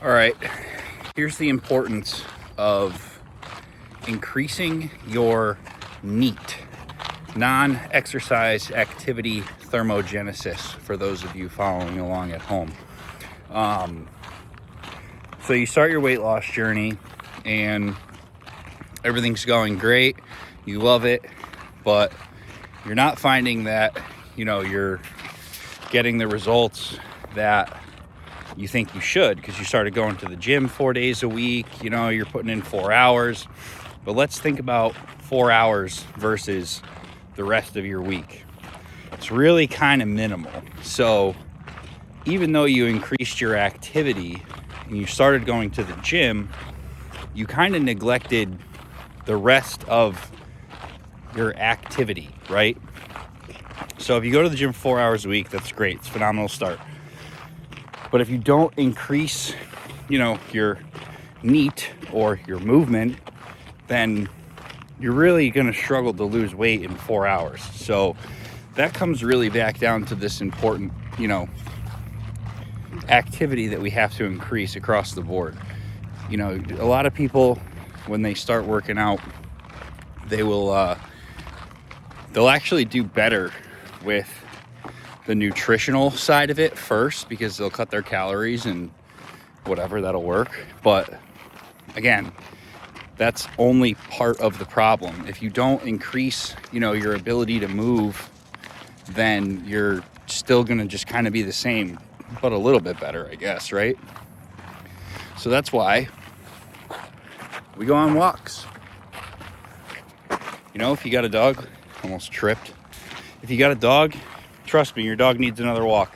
All right, here's the importance of increasing your NEAT, non-exercise activity thermogenesis, for those of you following along at home. So you start your weight loss journey and everything's going great, you love it, but you're not finding that, you're getting the results that you think you should, because you started going to the gym 4 days a week, you're putting in 4 hours. But let's think about 4 hours versus the rest of your week. It's really kind of minimal. So even though you increased your activity and you started going to the gym, you kind of neglected the rest of your activity, right? So if you go to the gym 4 hours a week, that's great. It's a phenomenal start. But if you don't increase, your NEAT or your movement, then you're really going to struggle to lose weight in 4 hours. So that comes really back down to this important, activity that we have to increase across the board. A lot of people, when they start working out, they'll actually do better with the nutritional side of it first, because they'll cut their calories and whatever, that'll work. But again, that's only part of the problem. If you don't increase, your ability to move, then you're still going to just kind of be the same, but a little bit better, I guess, right? So that's why we go on walks. If you got a dog, almost tripped. If you got a dog, trust me, your dog needs another walk.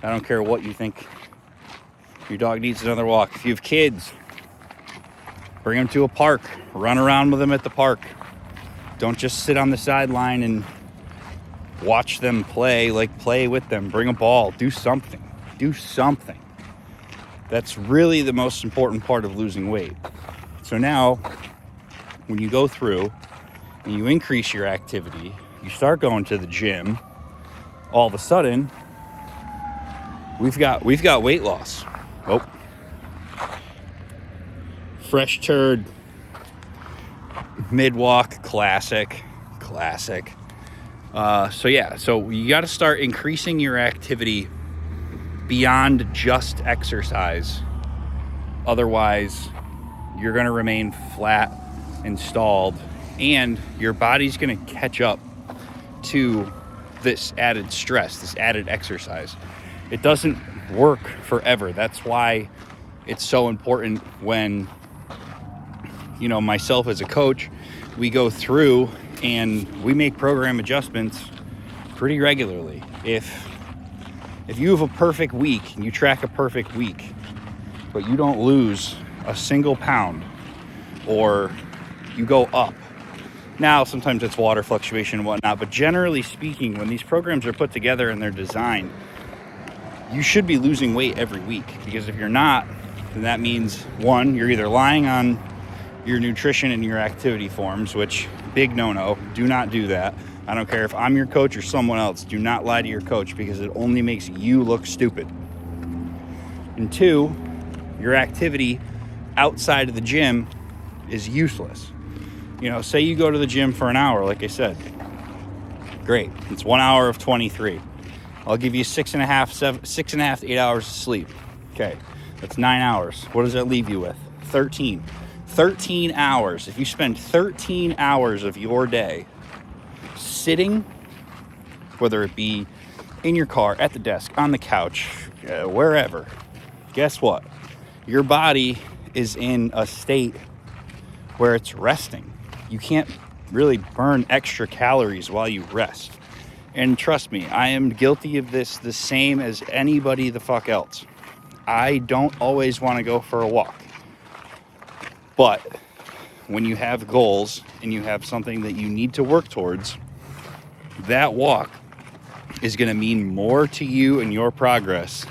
I don't care what you think. Your dog needs another walk. If you have kids, bring them to a park. Run around with them at the park. Don't just sit on the sideline and watch them play. Play with them. Bring a ball. Do something. Do something. That's really the most important part of losing weight. So now, when you go through and you increase your activity, you start going to the gym, all of a sudden, we've got weight loss. Oh, fresh turd, mid-walk, classic. So you got to start increasing your activity beyond just exercise. Otherwise, you're going to remain flat and stalled, and your body's going to catch up to this added stress, this added exercise. It doesn't work forever. That's why it's so important when, myself as a coach, we go through and we make program adjustments pretty regularly. If you have a perfect week and you track a perfect week, but you don't lose a single pound, or you go up. Now, sometimes it's water fluctuation and whatnot, but generally speaking, when these programs are put together and they're designed, you should be losing weight every week. Because if you're not, then that means, one, you're either lying on your nutrition and your activity forms, which, big no-no, do not do that. I don't care if I'm your coach or someone else, do not lie to your coach, because it only makes you look stupid. And two, your activity outside of the gym is useless. Say you go to the gym for an hour, like I said. Great. It's 1 hour of 23. I'll give you 6.5 to 8 hours of sleep. Okay. That's 9 hours. What does that leave you with? 13. 13 hours. If you spend 13 hours of your day sitting, whether it be in your car, at the desk, on the couch, wherever, guess what? Your body is in a state where it's resting. You can't really burn extra calories while you rest. And trust me, I am guilty of this the same as anybody the fuck else. I don't always want to go for a walk. But when you have goals and you have something that you need to work towards, that walk is going to mean more to you and your progress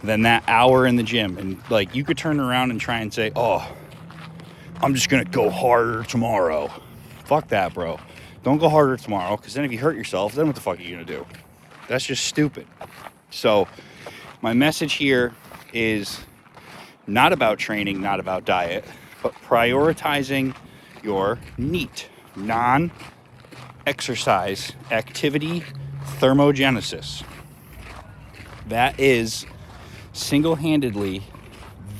than that hour in the gym. And you could turn around and try and say, oh, I'm just going to go harder tomorrow. Fuck that, bro. Don't go harder tomorrow, because then if you hurt yourself, then what the fuck are you going to do? That's just stupid. So my message here is not about training, not about diet, but prioritizing your NEAT, non-exercise activity thermogenesis. That is single-handedly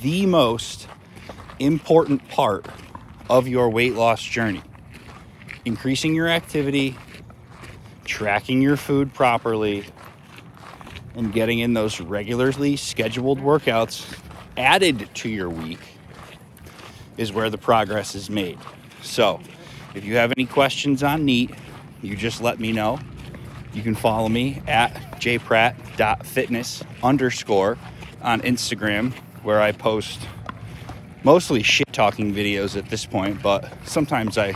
the most important part of your weight loss journey. Increasing your activity, tracking your food properly, and getting in those regularly scheduled workouts added to your week is where the progress is made. So if you have any questions on NEAT, you just let me know. You can follow me at jpratt.fitness_ on Instagram, where I post mostly shit talking videos at this point, but sometimes I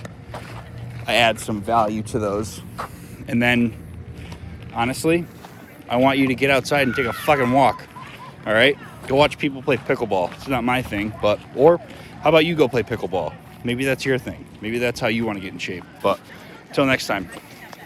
add some value to those. And then honestly, I want you to get outside and take a fucking walk. All right? Go watch people play pickleball. It's not my thing, or how about you go play pickleball? Maybe that's your thing. Maybe that's how you want to get in shape. But until next time.